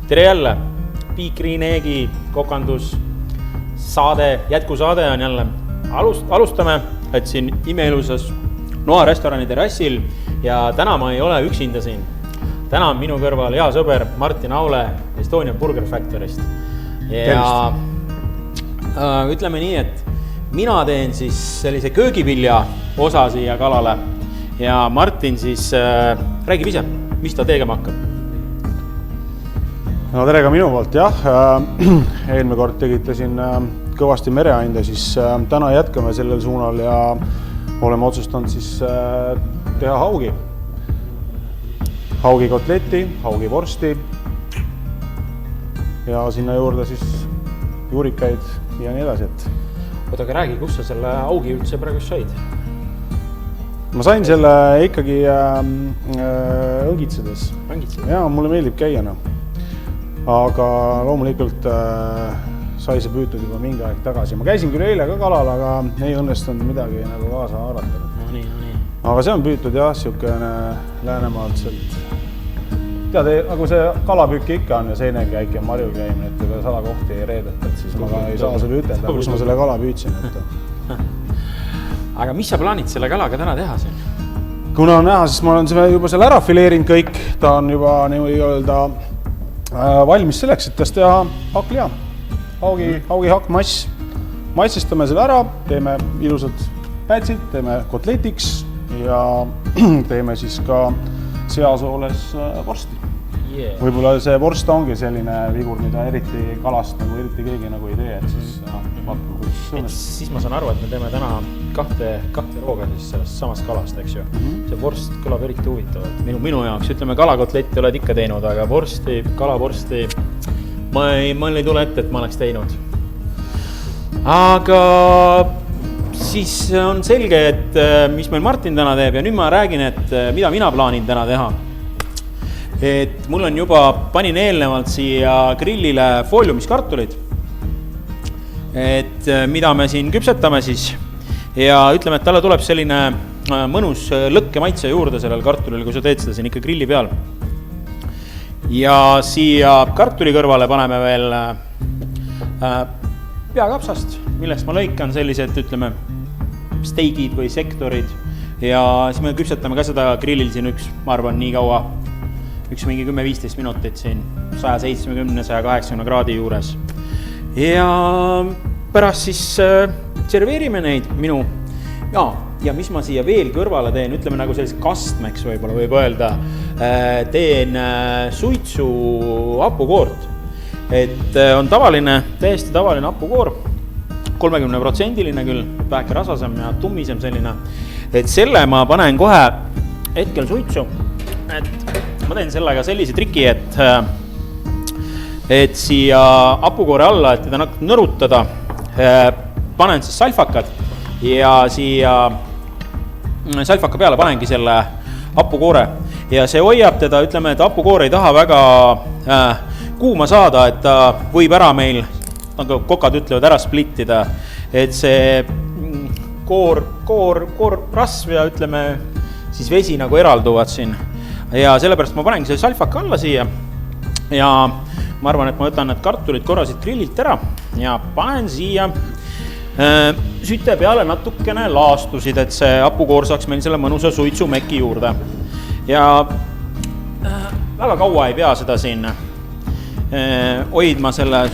Tere jälle! Big Green Eggi kokandus saade, jätkusaade on jälle. Alustame, et siin imeilusas Noa restorani terrassil ja täna ma ei ole üksinda siin. Täna on minu kõrval hea sõber Martin Aule Estonian Burger Factorist. Ja ütleme nii, et mina teen siis sellise köögivilja osa siia kalale ja Martin siis räägib ise, mis ta tegema hakkab. No tere ka minu poolt, jah. Eelmine kord tegite siin kõvasti mereande, siis täna jätkame sellel suunal ja oleme otsustanud siis teha haugi. Haugi kotleti, haugi vorsti ja sinna juurde siis juurikaid ja nii edasi. Oota, aga räägi, kus sa selle haugi üldse praegu said? Ma sain selle ikkagi õngitsedes. Ja mulle meeldib käia. Aga loomulikult sai see püütud juba mingi aeg tagasi. Ma käisin küll eile ka kalal, aga ei õnnestunud midagi nagu kaasa haarata. No nii. Aga see on püütud jah, siukene Läänemaalt sealt. Tead, nagu see kalapüüki ikka on ja seenekäik ja marju käimine, et ega salakohti ei reedeta, et siis ma ka ei saa sulle ütelda, kus ma selle kala püütsin. Aga mis sa plaanid selle kalaga täna teha siin? Kuna on näha, siis ma olen juba selle ära fileerinud kõik. Ta on juba niimoodi öelda valmis selleks, et tast teha hakkliha. Haugi hakkmass. Maitsestame selle ära, teeme ilusad pätsid, teeme kotletiks ja teeme siis ka seasooles vorsti. Yeah. Võib-olla see vorst ongi selline vigur, mida eriti kalast nagu eriti keegi nagu ei tee, et siis vaatame, kuidas õnnest. Siis ma saan aru, et me teeme täna kahte rooga siis sellest samast kalast, eks ju. See vorst kõlab eriti huvitavalt. Minu jaoks, ütleme, kalakotletti oled ikka teinud, aga kalavorsti ma ei tule ette, et ma oleks teinud. Aga siis on selge, et mis meil Martin täna teeb ja nüüd ma räägin, et mida mina plaanin täna teha. Et mul on juba, panin eelnevalt siia grillile fooliumiskartulid, et mida me siin küpsetame siis ja ütleme, et talle tuleb selline mõnus lõkke maitse juurde sellel kartulil, kui sa teed seda siin ikka grilli peal. Ja siia kartuli kõrvale paneme veel peakapsast, millest ma lõikan sellised, ütleme, steigid või sektorid ja siis me küpsetame ka seda grillil siin ma arvan, nii kaua, mingi 10-15 minutit siin 170-180 kraadi juures. Ja pärast siis serveerime neid ja mis ma siia veel kõrvale teen, ütleme nagu sellise kastmeks võib-olla võib öelda, teen suitsu hapukoort. Et on täiesti tavaline hapukoor, 30% küll, väike rasvasem ja tummisem selline. Et selle ma panen kohe hetkel suitsu, et ma teen sellega sellise triki, et siia hapukoore alla, et teda natuke nõrutada, panen siis salfakad ja siia salfaka peale panengi selle hapukoore ja see hoiab teda, ütleme, et hapukoor ei taha väga kuuma saada, et ta võib ära meil, nagu kokad ütlevad, ära splittida, et see koor rasv ja ütleme, siis vesi nagu eralduvad siin. Ja sellepärast ma panengi selle salfaka alla siia ja ma arvan, et ma võtan need kartulid korra siit grillilt ära ja panen siia süte peale natukene laastusid, et see hapukoor saaks meil selle mõnusa suitsumeki juurde. Ja väga kaua ei pea seda siin hoidma selle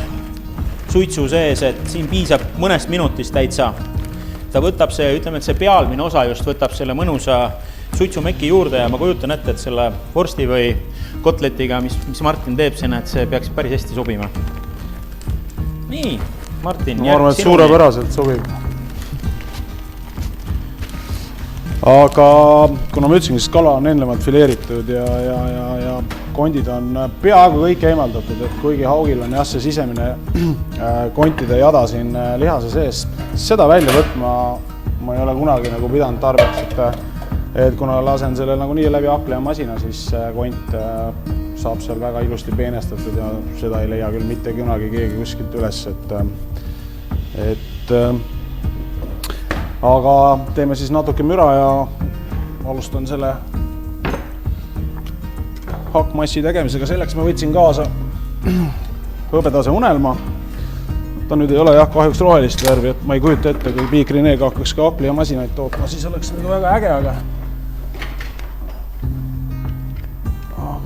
suitsu sees, et siin piisab mõnest minutist täitsa. Ta võtab see, ütleme, et see pealmine osa just võtab selle mõnusa suitsumeki juurde ja ma kujutan ette, et selle vorsti või kotletiga, mis Martin teeb sinna, et see peaks päris hästi sobima. Nii, Martin. Ma arvan, et suurepäraselt sobib. Aga kuna ma ütlesin, siis kala on eelnevalt fileeritud ja kondid on peaaegu kõik eemaldatud, et kuigi haugil on jah see sisemine kontide jada siin lihase sees, seda välja võtma ma ei ole kunagi nagu pidanud tarbeks, et kuna lasen selle nagu nii läbi hakkleja masina, siis kont saab seal väga ilusti peenestatud ja seda ei leia küll mitte kunagi keegi kuskilt üles, aga teeme siis natuke müra ja alustan selle hakkmassi tegemisega. Selleks ma võtsin kaasa hõbedase unelma. Ta nüüd ei ole jah kahjuks rohelist värvi, et ma ei kujuta ette, kui Piikrineeg hakkaks ka Akli ja masinaid tootma, siis oleks nagu väga äge, aga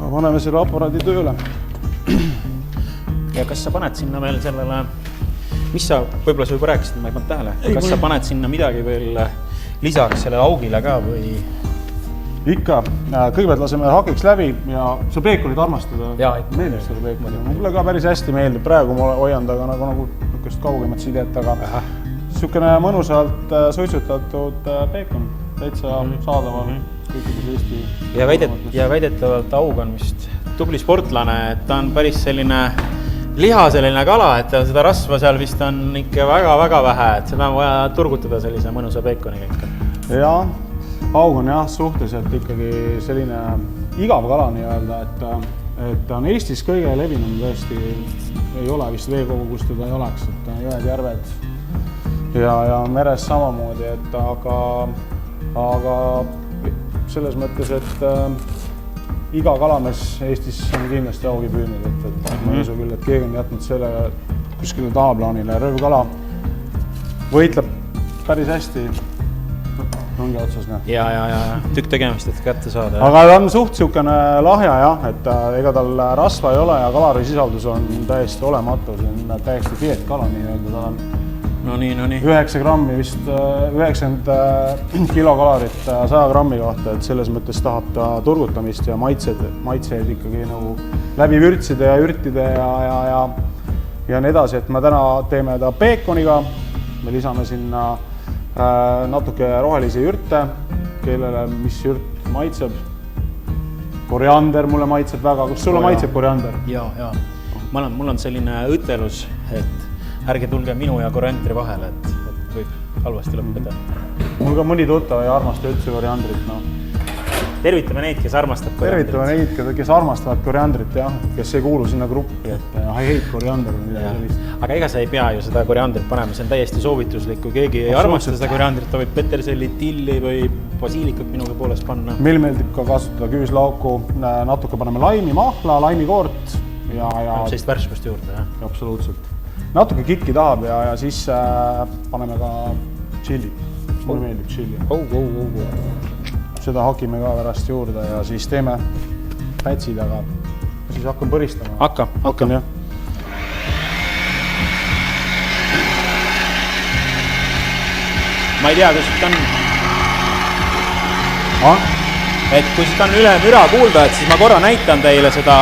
paneme selle aparaadi tööle. Ja kas sa paned sinna veel sellele, mis sa, võib-olla sa juba rääkisid, ma ei pannud tähele, kas sa paned sinna midagi veel lisaks sellele augile ka või? Ikka, kõigepealt laseme hakiks läbi ja sa peekonit armastada. Jaa, meeldib selle peekonit. Mulle ka päris hästi meeldib, praegu ma hoian taga nagu niisugust kaugemat sidet, aga niisugune mõnusalt suitsutatud peekon, täitsa saadaval kõikides Eesti. Ja väidetavalt Haug on vist tubli sportlane, et ta on päris selline lihaseline kala, et seda rasva seal vist on ikka väga-väga vähe, et seda on vaja turgutada sellise mõnusa peekoniga ikka. Jaa, Haug on jah suhteliselt ikkagi selline igav kala nii-öelda, et on Eestis kõige levinum tõesti ei ole vist veekogu, kus teda ei oleks, et jõed, järved ja meres samamoodi, et aga selles mõttes, et iga kalamees Eestis on kindlasti Haugi püünud, et ma ei usu küll, et keegi on jätnud selle kuskile tahaplaanile. Röövkala võitleb päris hästi ongi otsas. Ja tükk tegemist, et kätte saada. Aga ta on suht niisugune lahja jah, et ega tal rasva ei ole ja kalorisisaldus on täiesti olematu, see on täiesti dieet kala nii-öelda, ta on No nii. 9 grammi vist, 90 kilokalorit 100 grammi kohta, et selles mõttes tahab ta turgutamist ja maitseid ikkagi nagu läbi vürtside ja ürtide ja nii edasi, et me täna teeme ta peekoniga, me lisame sinna natuke rohelisi ürte, kellele mis ürt maitseb. Koriander mulle maitseb väga, kus sulle maitseb koriander? Jaa. Mul on selline õtelus, et ärge tulge minu ja koriandri vahele, et võib halvasti lõppeda. Mul ka mõni tuttav ei armasta üldse koriandrit. No. Tervitame neid, kes armastab koriandrit. Tervitame neid, kes armastavad koriandrit, jah, kes ei kuulu sinna gruppi, et I hate koriander või midagi sellist. Aga ega sa ei pea ju seda koriandrit panema, see on täiesti soovituslik, kui keegi ei armasta seda koriandrit, ta võib peterselli, tilli või basiilikat minuga poolest panna. Meil meeldib ka kasutada küüslauku, natuke paneme laimi, mahla, laimikoort ja sellist värskust juurde, jah? Absoluutselt. Natuke kikki tahab ja siis paneme ka tšilli. Mulle meeldib tšilli. Seda hakime ka pärast juurde ja siis teeme pätsid, aga siis hakkan põristama. Hakkan, jah. Ma ei tea, kus ta on. Et kui siit on üle müra kuulda, et siis ma korra näitan teile seda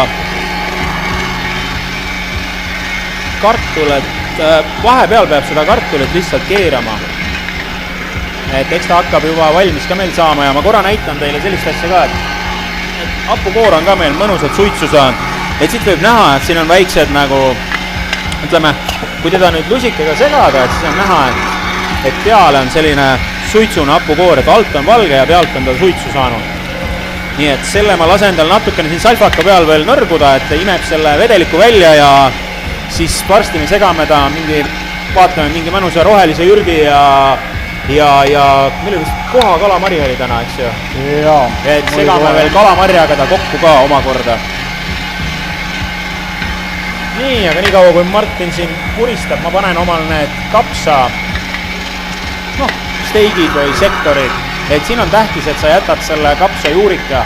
kartulit. Vahepeal peab seda kartulit lihtsalt keerama. Et eks ta hakkab juba valmis ka meil saama ja ma korra näitan teile sellist asja ka, et hapukoor on ka meil mõnusad suitsu saanud. Et siit võib näha, et siin on väiksed nagu, ütleme, kui teda nüüd lusikaga segada, et siis on näha, et peale on selline suitsune hapukoor, et alt on valge ja pealt on ta suitsu saanud. Nii et selle ma lasen tal natukene siin salfaka peal veel nõrguda, et imeb selle vedeliku välja ja siis varsti me segame ta vaatame mingi mõnusa rohelise ürgi ja meil vist koha kalamari oli täna, eks ju? Jaa. Et segame veel kalamarjaga ta kokku ka omakorda. Nii, aga nii kaua, kui Martin siin puristab, ma panen omal need kapsa steigid või sektorid. Et siin on tähtis, et sa jätad selle kapsa juurika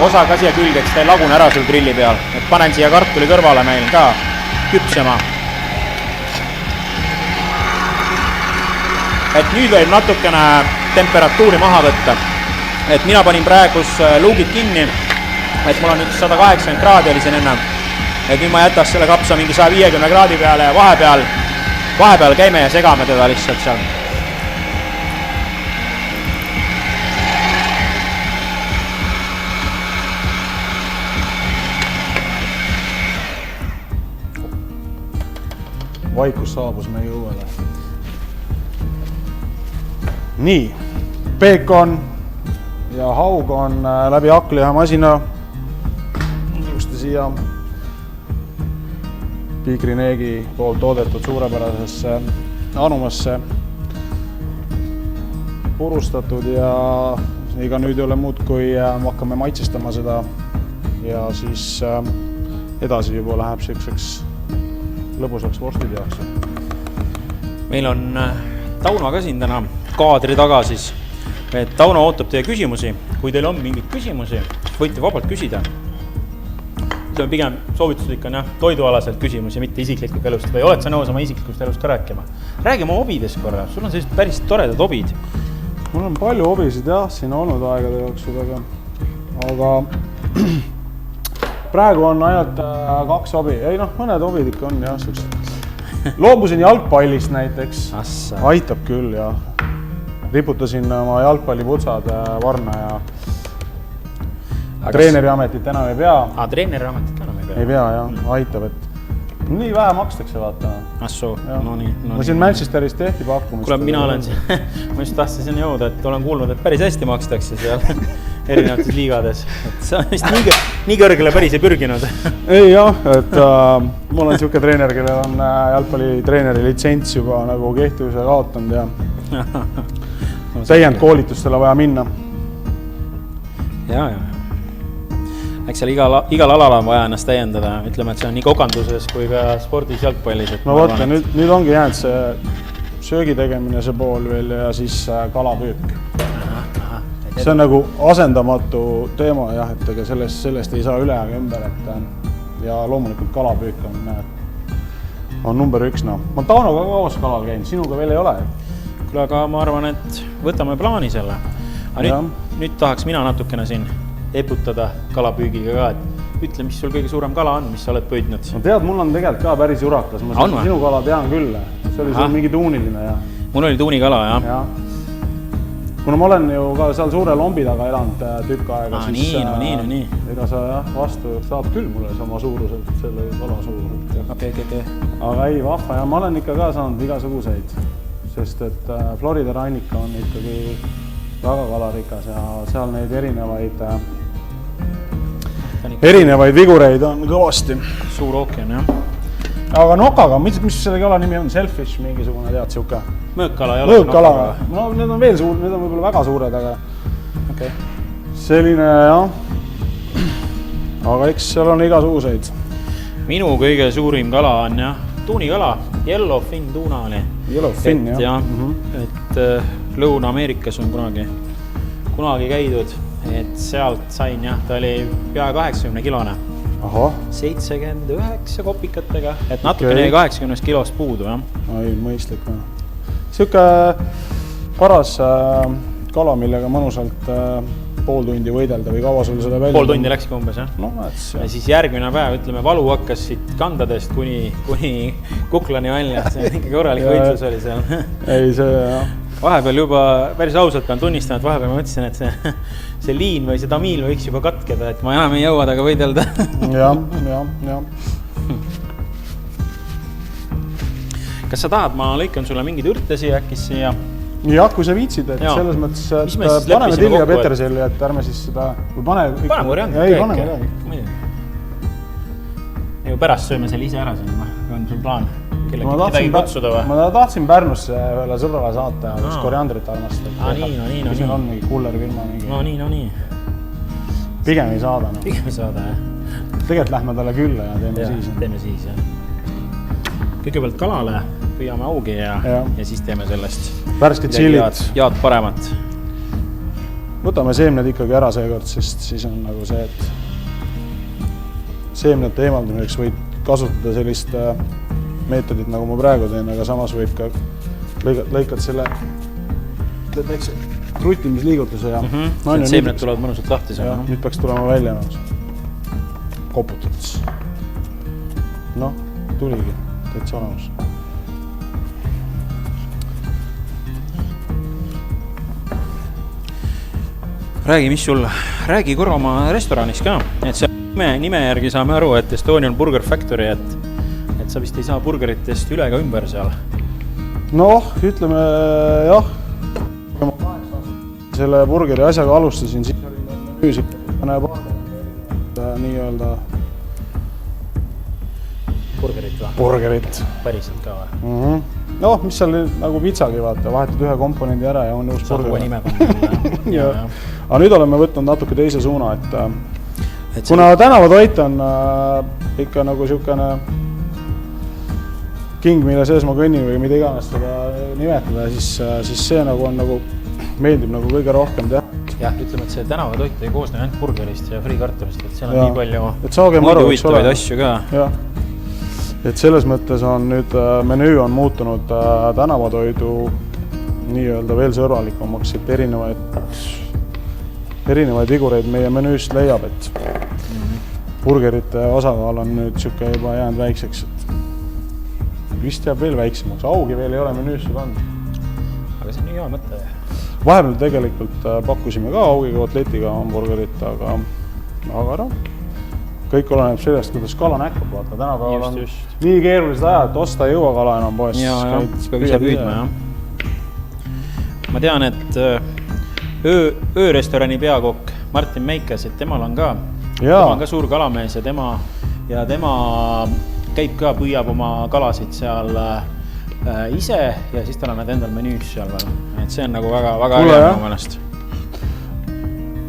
osa ka siia külgeks, ta ei lagune ära sul grilli peal. Et panen siia kartuli kõrvale meil ka küpsema. Et nüüd võib natukene temperatuuri maha võtta. Et mina panin praegus luugid kinni, et mul on nüüd 180 kraadi oli siin enne. Et nüüd ma jätaks selle kapsa mingi 150 kraadi peale ja vahepeal käime ja segame teda lihtsalt seal. Vaikus saabus meie õuele. Nii, peekon ja Haug on läbi Akli ja masina ilusti siia Piikrineegi poolt toodetud suurepärasesse anumasse purustatud ja ega nüüd ei ole muud, kui hakkame maitsestama seda ja siis edasi juba läheb siukseks lõbusaks vorstiteaks. Meil on Tauno ka siin täna kaadri taga siis, et Tauno ootab teie küsimusi. Kui teil on mingeid küsimusi, võite vabalt küsida. Ütleme pigem soovitused ikka on toidualaselt küsimusi, mitte isiklikust elust või oled sa nõus oma isiklikust elust ka rääkima? Räägi oma hobidest korra, sul on sellised päris toredad hobid. Mul on palju hobisid jah, siin olnud aegade jooksul, aga praegu on ainult 2 hobi. Ei mõned hobid ikka on jah, loobusin jalgpallist näiteks. Aitab küll jah. Riputasin oma jalgpalliputsad varna ja treeneriametit enam ei pea. Treeneriametit enam ei pea? Ei pea jah, aitab, et nii vähe makstakse vaata. Assoo, no nii. Ma siin Manchesteris tehti pakkumist. Kuule, mina olen siin, ma just tahtsin sinna jõuda, et olen kuulnud, et päris hästi makstakse seal erinevates liigades. Et sa vist nii kõrgele päris ei pürginud. Ei jah, et mul on siuke treener, kellel on jalgpallitreeneri litsents juba nagu kehtivuse kaotanud ja täiendkoolitustele vaja minna. Ja. Eks seal igal alal on vaja ennast täiendada. Ütleme, et see on nii kokanduses kui ka spordis jalgpallis. No vaata, nüüd ongi jäänud see söögi tegemine see pool veel ja siis kalapüük. See on nagu asendamatu teema jah, et ega sellest ei saa üle aga ümber. Ja loomulikult kalapüük on number 1. Ma Taunoga koos kalal käin, sinuga veel ei ole. Kuule, aga ma arvan, et võtame plaani selle. Nüüd tahaks mina natukene siin eputada kalapüügiga ka, et ütle, mis sul kõige suurem kala on, mis sa oled püüdnud? No tead, mul on tegelikult ka päris urakas. Ma sinu kala tean küll. See oli sul mingi tuuniline. Mul oli tuunikala, jah. Kuna ma olen ju ka seal suure lombi taga elanud tükk aega, siis nii. Ega sa vastu saad küll mulle sama suuruselt, selle kala suuruselt. Okay. Aga ei, vahva. Ja ma olen ikka ka saanud igasuguseid, sest et Florida rannika on ikkagi väga kalarikas ja seal neid erinevaid vigureid on kõvasti. Suur ookean, jah. Aga nokaga, mis selle kala nimi on? Selfish mingisugune, tead, siuke? Mõõkkala ei ole. Mõõkkala. No need on veel suur, need on võib-olla väga suured, aga selline, jah. Aga eks seal on igasuguseid. Minu kõige suurim kala on, jah, tuunikala. Yellowfin tuuna oli. Yellowfin, jah. Et Lõuna-Ameerikas on kunagi käidud, et sealt sain, jah, ta oli pea 80 kilone. 79 kopikatega, et natukene 80 kilost puudu, jah. Ai, mõistlik. Siuke paras kala, millega mõnusalt pool tundi võidelda või kaua sul seda välja? Pool tundi läkski umbes, jah. No, ja siis järgmine päev, ütleme, valu hakkas siit kandadest kuni kuklani välja. See on ikka korralik võitlus oli seal. Ei, see, jah. Vahepeal juba päris ausalt pean tunnistama, et vahepeal ma mõtlesin, et see liin või see tamiil võiks juba katkeda, et ma enam ei jõua taga võidelda. jah. Kas sa tahad, ma lõikan sulle mingeid ürte siia äkis siia? Jah, kui sa viitsid, et selles mõttes, et paneme tilli ja peterselli, et ärme siis seda... Paneme varianti. Ja pärast sööme selle ise ära siin, on sul plaan? Kedagi kutsuda või? Ma tahtsin Pärnusse ühele sõbrale saata, kus koriandrit armastab. Nii. Kus meil on mingi kullerfirma mingi. No nii. Pigem ei saada. Pigem ei saada, jah. Tegelikult lähme talle külla ja teeme siis. jah. Kõigepealt kalale püüame augi ja siis teeme sellest värsked chilid. Jaad paremat. Võtame seemned ikkagi ära seekord, sest siis on nagu see, et seemnete eemaldamiseks võid kasutada sellist meetodit, nagu ma praegu teen, aga samas võib ka lõikad selle väikse krutimisliigutuse ja seemned tulevad mõnusalt lahti. Nüüd peaks tulema välja koputades. Noh, tuligi, täitsa olemas. Räägi korra oma restoranis ka, et see nime järgi saame aru, et Estonian Burger Factory, et sa vist ei saa burgeritest üle ka ümber seal. Noh, ütleme jah. Selle burgeri asjaga alustasin, siis oli müüsik nii-öelda burgerit. Päriselt ka või? Noh, mis seal nagu pizzagi vaata, vahetad ühe komponendi ära ja on uus burger. Saad uue nime panna. Aga nüüd oleme võtnud natuke teise suuna, et kuna tänavatoit on ikka nagu siukene king, mille sees ma kõnnin või mida iganes seda nimetada, siis see nagu on nagu, meeldib nagu kõige rohkem teha. Jah, ütleme, et see tänavatoit ei koosne ainult burgerist ja friikartulist, et seal on nii palju muidu huvitavaid asju ka. Jah. Et selles mõttes on nüüd menüü on muutunud tänavatoidu nii-öelda veel sõbralikumaks, et erinevaid vigureid meie menüüst leiab, et burgerite osakaal on nüüd siuke juba jäänud väikseks, et vist jääb veel väiksemaks, augi veel ei ole menüüsse pandud. Aga see on nii hea mõte. Vahepeal tegelikult pakkusime ka augiga kotletiga hamburgerit, aga no, kõik oleneb sellest, kuidas kala näkkab, vaata, tänapäeval on nii keerulised ajad, et osta ei jõua kala enam poest. Jaa, peab ise püüdma, jah. Ma tean, et öörestorani peakokk Martin Meikas, et temal on ka suur kalamees ja tema käib ka, püüab oma kalasid seal ise ja siis tal on nad endal menüüs seal veel. Et see on nagu väga äge mõnest.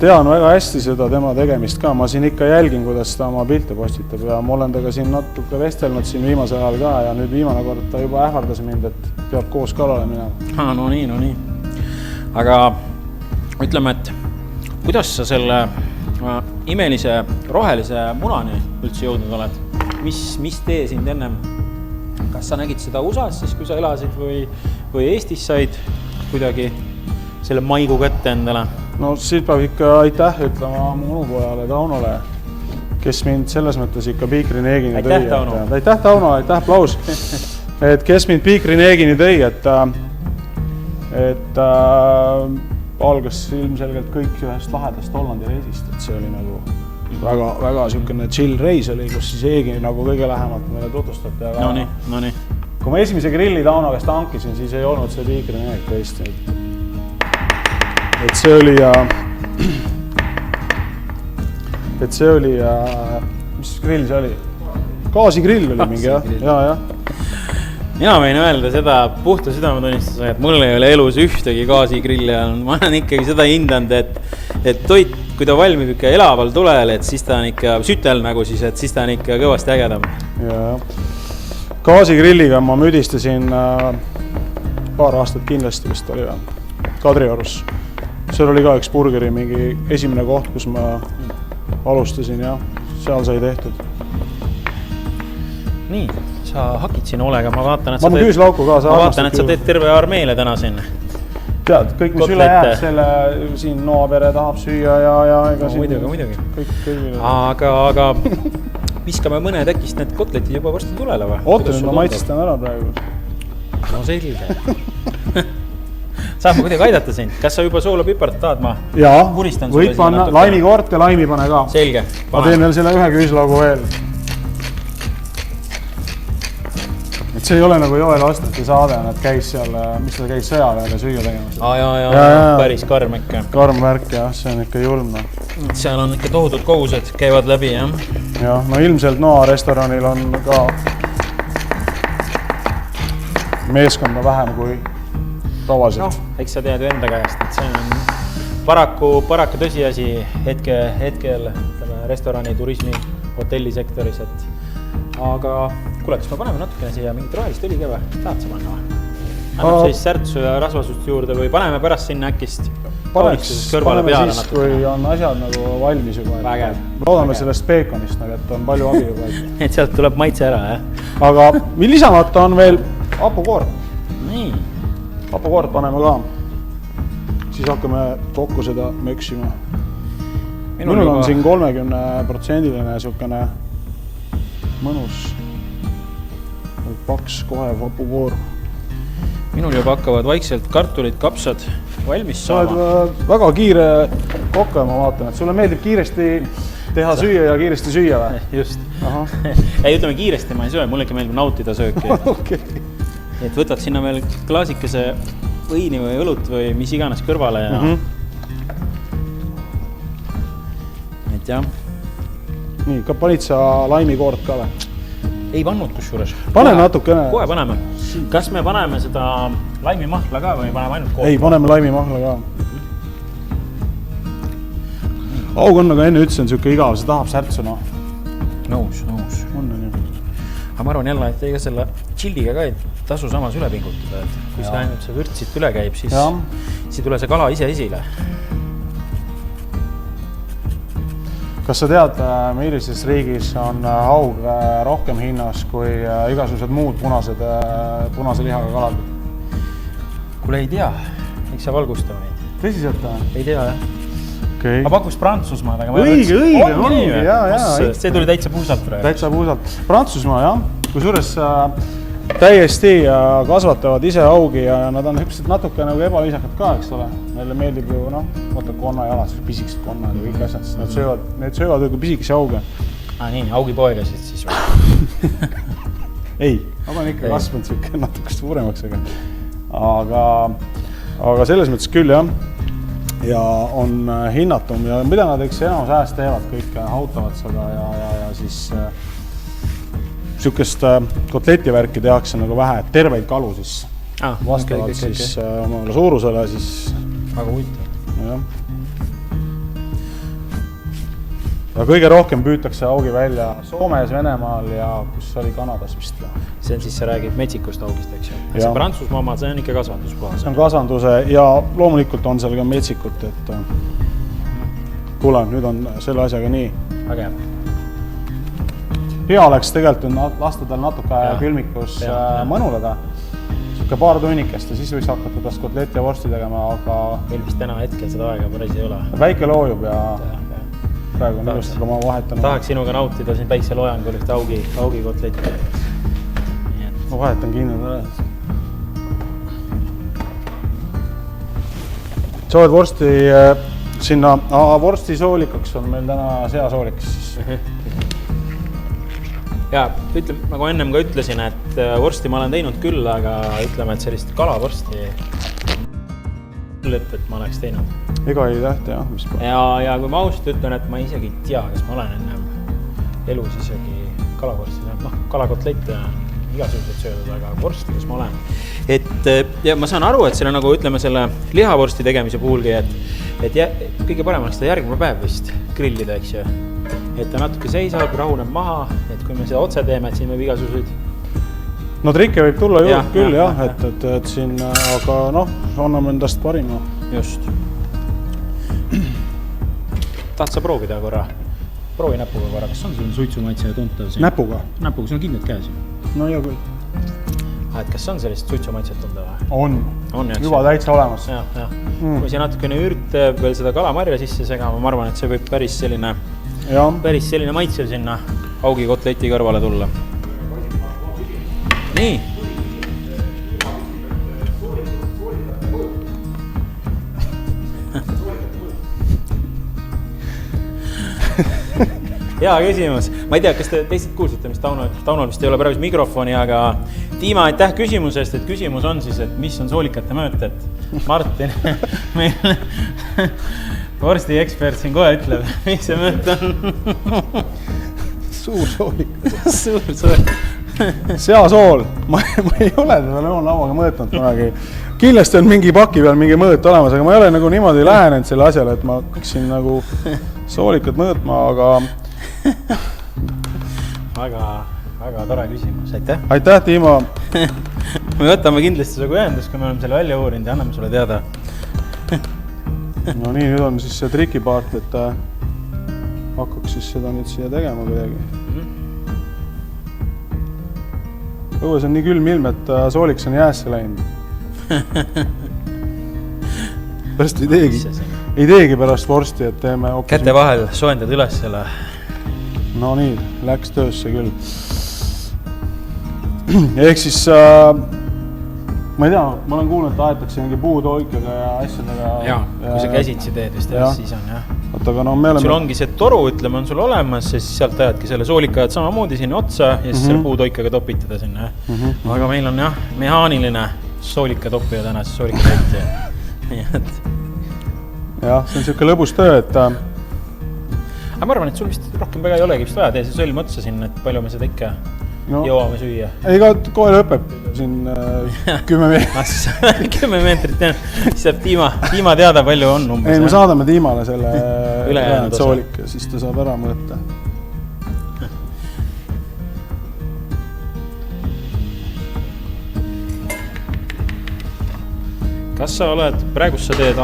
Tean väga hästi seda tema tegemist ka, ma siin ikka jälgin, kuidas ta oma pilte postitab ja ma olen temaga siin natuke vestelnud siin viimase ajal ka ja nüüd viimane kord ta juba ähvardas mind, et peab koos kalale minema. No nii. Aga ütleme, et kuidas sa selle imelise rohelise munani üldse jõudnud oled? Mis tee sind ennem? Kas sa nägid seda USA-s siis, kui sa elasid või Eestis said kuidagi selle maigu kätte endale? No siit peab ikka aitäh ütlema mu unupojale Taunole, kes mind selles mõttes ikka Piikri-Neegini tõi. Aitäh, Tauno! Aitäh, Tauno! Aitäh, aplaus! Et kes mind Piikri-Neegini tõi, et algas ilmselgelt kõik ühest lahedast Hollandi reisist, et see oli nagu väga siukene chill reis oli, kus siis Eegi nagu kõige lähemalt meile tutvustati. No nii. Kui ma esimese grilli Tauno käest hankisin, siis ei olnud see Piikri-Neeg tõesti. Et see oli, mis grill see oli? Gaasigrill oli mingi, jah. Mina võin öelda seda puhta südametunnistusega, et mul ei ole elus ühtegi gaasigrilli olnud. Ma olen ikkagi seda hindanud, et toit, kui ta valmib ikka elaval tulel, et siis ta on ikka sütel nagu siis, et siis ta on ikka kõvasti ägedam. Gaasigrilliga ma müdistasin paar aastat kindlasti vist oli Kadriorus. Seal oli ka üks burgeri mingi esimene koht, kus ma alustasin ja seal sai tehtud. Nii, sa hakid siin olega, ma vaatan, et sa teed terve armeele täna siin. Tead, kõik mis üle jääb, selle siin noapere tahab süüa ja ega siin... Muidugi. Aga viskame mõned äkist need kotletid juba varsti tulele või? Oota, nüüd ma maitsistan ära praegu. No selge. Saab ma kuidagi aidata sind? Kas sa juba soolapipart tahad ma? Jaa, võid panna laimikoort ja laimi pane ka. Selge. Ma teen veel selle ühe küüslaugu veel. Et see ei ole nagu Joel Ostrati saade, et käis seal, mis ta käis sõjaväele süüa tegemas. Jaa, päris karm ikka. Karm värk, jah, see on ikka julm. Seal on ikka tohudud kogused, käivad läbi, jah. Jah, no ilmselt Noa restoranil on ka meeskonda vähem kui tavaliselt. No, eks sa tead ju enda käest, et see on paraku tõsiasi hetkel restorani, turismi, hotellisektoris, et aga kuule, kas me paneme natukene siia mingit rohelist õli ka või? Tahad sa panna või? Annab sellist särtsu ja rasvasust juurde või paneme pärast sinna äkist paneme siis, kui on asjad nagu valmis juba. Loodame sellest peekonist, et on palju abi juba. Et sealt tuleb maitse ära, jah? Aga lisamata on veel hapukoort. Nii. Hapukoort paneme ka. Siis hakkame kokku seda möksima. Minul on siin 30% siukene mõnus paks kohe hapukoor. Minul juba hakkavad vaikselt kartulid, kapsad valmis saama. Sa oled väga kiire kokka, ma vaatan, et sulle meeldib kiiresti teha süüa ja kiiresti süüa või? Just. Ei, ütleme kiiresti ma ei söö, mulle ikka meeldib nautida sööki. Okay. Et võtad sinna veel klaasikese võini või õlut või mis iganes kõrvale ja... Et jah. Nii, ka panid sa laimikoort ka või? Ei pannud kusjuures. Pane natukene. Kohe paneme. Kas me paneme seda laimimahla ka või paneme ainult koort? Ei, paneme laimimahla ka. Haug on, nagu enne ütlesin, niisugune igav, see tahab särtsu, noh. Nõus. On ju. Aga ma arvan jälle, et ega selle chilliga ka ei tasu samas üle pingutada, et kui see ainult see vürt siit üle käib, siis ei tule see kala ise esile. Kas sa tead, millises riigis on haug rohkem hinnas kui igasugused muud punase lihaga kalad? Kuule ei tea, eks sa valgusta meid. Tõsiselt? Ei tea, jah. Okay. Ma pakkus Prantsusmaad, aga õige, ongi, jaa. See tuli täitsa puusalt praegu. Täitsa puusalt. Prantsusmaa, jah. Kusjuures täiesti kasvatavad ise haugi ja nad on hüpsed natuke nagu ebaviisakad ka, eks ole. Neile meeldib ju, vaata konnajalad, pisikesed konnad ja kõik asjad, sest need söövad ju pisikesi hauge. Nii, haugipoegasid siis või? Ei, nad on ikka kasvanud siuke natuke suuremaks, aga selles mõttes küll, jah. Ja on hinnatum ja mida nad eks enamus ajast teevad, kõik hautavad seda ja siis niisugust kotletivärki tehakse nagu vähe, terveid kalu siis vastavalt siis omale suurusele siis. Väga huvitav. Ja kõige rohkem püütakse haugi välja Soomes, Venemaal ja kus oli Kanadas vist. See on siis, sa räägid metsikust haugist, eks ju? See Prantsusmaa oma, see on ikka kasvanduskoha. See on kasvanduse ja loomulikult on seal ka metsikut, et kuule, nüüd on selle asjaga nii. Väga hea. Hea oleks tegelikult lasta tal natuke külmikus mõnuleda. Siuke paar tunnikest ja siis võiks hakata tast kotleti ja vorsti tegema, aga meil vist täna hetkel seda aega päris ei ole. Väike loojub ja praegu on ilustada, kui ma vahetan. Tahaks sinuga nautida siin päikse loojangul ühte haugi kotletti. Ma vahetan kinni ära. Sa oled vorsti sinna, vorsti soolikaks on meil täna seasoolikaks. Ja ütleme, nagu ennem ka ütlesin, et vorsti ma olen teinud küll, aga ütleme, et sellist kalavorsti et ma oleks teinud. Ega ei tähti, jah. Ja kui ma ausalt ütlen, et ma isegi ei tea, kas ma olen ennem elus isegi kalavorsti. Kalakotlette on igasugused söödud, aga vorsti, kas ma olen. Ja ma saan aru, et selle nagu ütleme selle lihavorsti tegemise puhulgi, et kõige parem oleks seda järgmine päev vist grillida, eks ju. Et ta natuke seisab, rahuneb maha, et kui me seda otse teeme, et siin võib igasuguseid. No trikke võib tulla juurde küll, jah, et siin, aga anname endast parima. Just. Tahad sa proovida korra? Proovi näpuga korra, kas on sul suitsumaitse tuntav siin? Näpuga? Näpuga, sul on kindlad käes. No hea küll. Et kas on sellist suitsumaitset tuntav? On. Juba täitsa olemas. Ja. Kui see natukene ürt veel seda kalamarja sisse segama, ma arvan, et see võib päris selline maitsev sinna haugi kotleti kõrvale tulla. Nii. Hea küsimus. Ma ei tea, kas te teised kuulsite, mis Taunol vist ei ole praegu mikrofoni, aga Tiima, aitäh küsimusest, et küsimus on siis, et mis on soolikate mõõt, et Martin, meil vorsti ekspert siin kohe ütleb, mis see mõõt on. Suur soolik. Suur soolik. Seasool. Ma ei ole teda lõunlauaga mõõtnud kunagi. Kindlasti on mingi paki peal mingi mõõt olemas, aga ma ei ole nagu niimoodi lähenenud selle asjale, et ma hakkaksin nagu soolikat mõõtma, aga väga tore küsimus, aitäh! Aitäh, Tiimo! Me võtame kindlasti sugu ühendust, kui me oleme selle välja uurinud ja anname sulle teada. No nii, nüüd on siis see trikipaart, et hakkaks siis seda nüüd siia tegema kuidagi. Õues on nii külm ilm, et sooliks on jäässe läinud. Pärast ei teegi pärast vorsti, et teeme hoopis... Käte vahel soendad üles selle. No nii, läks töösse küll. Ehk siis, ma ei tea, ma olen kuulnud, et aetakse mingi puutoikaga ja asjadega. Jaa, kui sa käsitsi teed vist, siis on jah. Sul ongi see toru, ütleme, on sul olemas, siis sealt ajadki selle soolika samamoodi sinna otsa ja siis selle puutoikaga topitada sinna. Aga meil on jah, mehaaniline soolika toppija täna, siis soolika täitja. Jah, see on siuke lõbus töö, et... Aga ma arvan, et sul vist rohkem väga ei olegi vist vaja, tee see sõlm otsa sinna, et palju me seda ikka jõuame süüa. Ega kohe lõpeb siin 10 meetrit. 10 meetrit, jah. Siis saab Tiima teada, palju on umbes. Ei, me saadame Tiimale selle ülejäänud soolik ja siis ta saab ära mõõta. Kas sa oled, praegu sa teed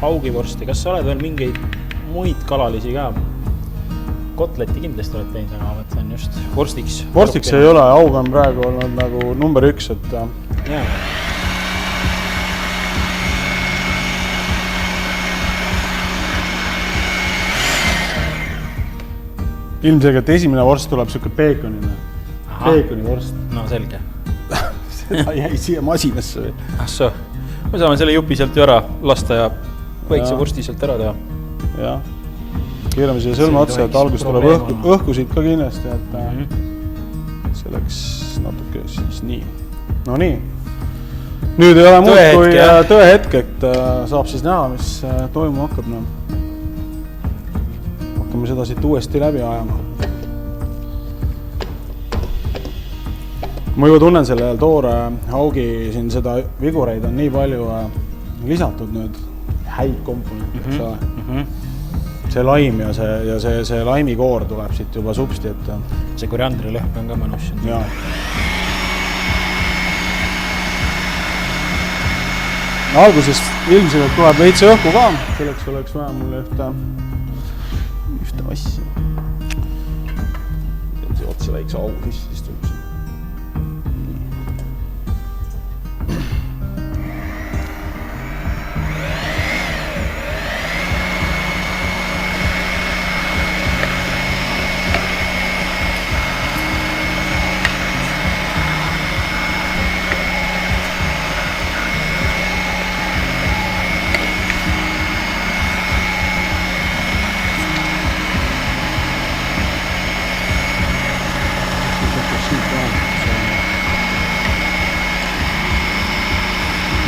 haugivorsti, kas sa oled veel mingeid muid kalalisi ka? Kotleti kindlasti oled teinud, aga mõtlen just vorstiks. Vorstiks ei ole, haug on praegu olnud nagu number 1, et jaa. ilmselgelt esimene vorst tuleb siuke peekonine vorst. No selge. Seda jäi siia masinasse või? Ahso, me saame selle jupi sealt ju ära lasta ja väikse vorsti sealt ära teha. Jah. Keerame siia sõlma otsa, et alguses tuleb õhku siit ka kindlasti, et see läks natuke siis nii. No nii. Nüüd ei ole muud kui tõehetk, et saab siis näha, mis toimuma hakkab. Hakkame seda siit uuesti läbi ajama. Ma juba tunnen selle toore haugi siin seda vigureid on nii palju lisatud nüüd häid komponente, eks ole. See laim ja see laimikoor tuleb siit juba supsti, et see koriandri lõhk on ka mõnus. Jaa. Alguses ilmselt tuleb veitse õhku ka, selleks oleks vaja mulle ühte asja. See otsa väikse augu sisse istumise.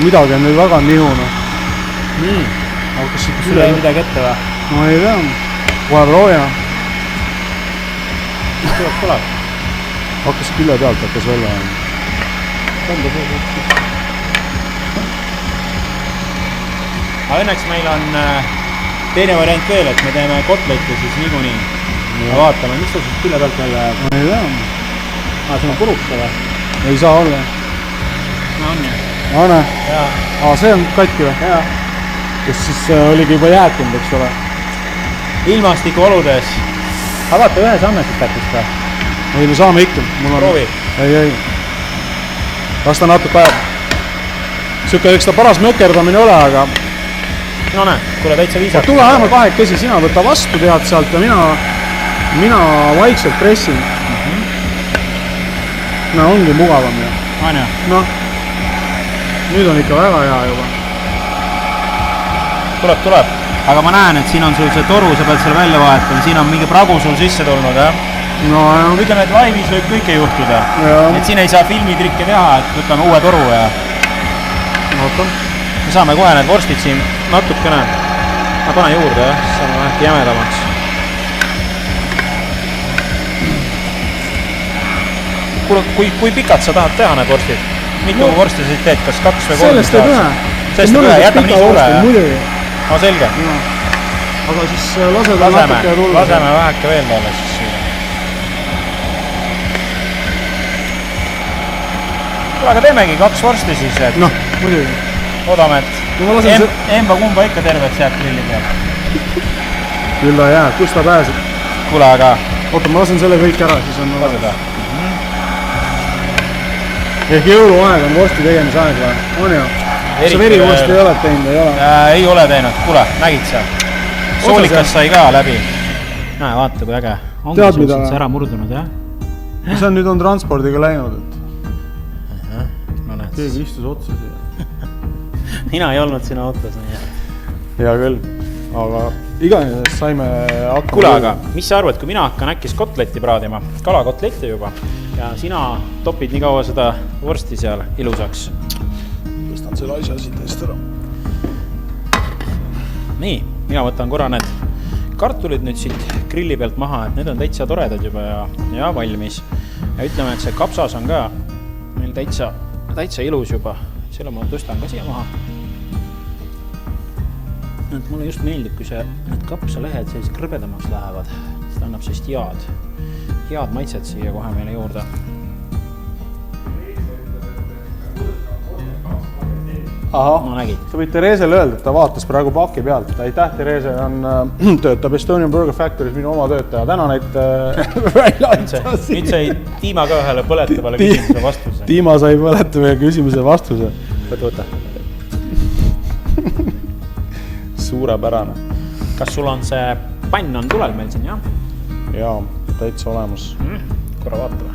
Midagi on nüüd väga nihunud. Kas üle midagi ette või? No ei tea. Kohe proovima. Tuleb. Hakkas külje pealt, hakkas välja. Aga õnneks meil on teine variant veel, et me teeme kotleti siis niikuinii. Ja vaatame, mis ta siis külje pealt välja jääb? No ei tea. See on puruks või? Ei saa olla. No on jah. Ane. See on katki või? Jaa. Kes siis oligi juba jäätunud, eks ole? Ilmastiku oludes. Aga vaata, ühe saame siit äkist või? Ei, me saame ikka. Proovi. Ei. Las ta natuke ajab. Siuke, eks ta paras mökerdamine ole, aga... No näe, kuule täitsa viisad. Tule vähemalt kahekesi, sina võta vastu tead sealt ja mina vaikselt pressin. No ongi mugavam ja. On jah? Noh. Nüüd on ikka väga hea juba. Tuleb. Aga ma näen, et siin on sul see toru, sa pead selle välja vahetama. Siin on mingi pragu sul sisse tulnud, jah? No, ütleme, et laivis võib kõike juhtuda. Et siin ei saa filmitrikke teha, et võtame uue toru ja... Oota. Me saame kohe need vorstid siin natukene. Ma pane juurde, jah? Saame vähemalt jämedamaks. Kuule, kui pikad sa tahad teha need vorstid? Mitu vorsti sa teed, kas 2 või 3? Sellest teeb ühe. Sellest teeb ühe, jätame nii suure, jah? No selge. Aga siis laseme väheke veel talle siis siia. Kuule, aga teemegi 2 vorsti siis, et... Noh, muidugi. Oodame, et emba-kumba ikka terveks jääb grilli peal. Küll ta jääb, kus ta pääseb? Kuule, aga... Oota, ma lasen selle kõik ära, siis on... Ehk jõuluaeg on vorsti tegemise aeg või? On ju? Sa verivorsti ei ole teinud, ei ole? Ei ole teinud, kuule, nägid sa? Soolikas sai ka läbi. Näe, vaata kui äge. Ongi suuselt see ära murdunud, jah? See on nüüd on transpordiga läinud, et... No näed. Keegi istus otsa siia. Mina ei olnud sina otas, nii et... Hea küll, aga iganes saime hakkama... Kuule, aga mis sa arvad, kui mina hakkan äkis kotletti praadima? Kalakotletti juba. Ja sina topid nii kaua seda vorsti seal ilusaks. Tõstan selle asja siit eest ära. Nii, mina võtan korra need kartulid nüüd siit grilli pealt maha, et need on täitsa toredad juba ja valmis. ja ütleme, et see kapsas on ka meil täitsa ilus juba. Selle ma tõstan ka siia maha. Et mulle just meeldib, kui need kapsalehed sellised krõbedamaks lähevad. Seda annab sellist head maitset siia kohe meile juurde. Aha, ma nägin. sa võid Theresele öelda, et ta vaatas praegu paki pealt. Aitäh, Therese töötab Estonian Burger Factory's minu oma töötaja. Täna neid välja aitas. Nüüd sai Tiima ka ühele põletavale küsimuse vastuse. Tiima sai põletavale küsimuse vastuse. Võta. Suurepärane. Kas sul on see pann on tulel meil siin, jah? Jaa, täitsa olemas. Korra vaatame.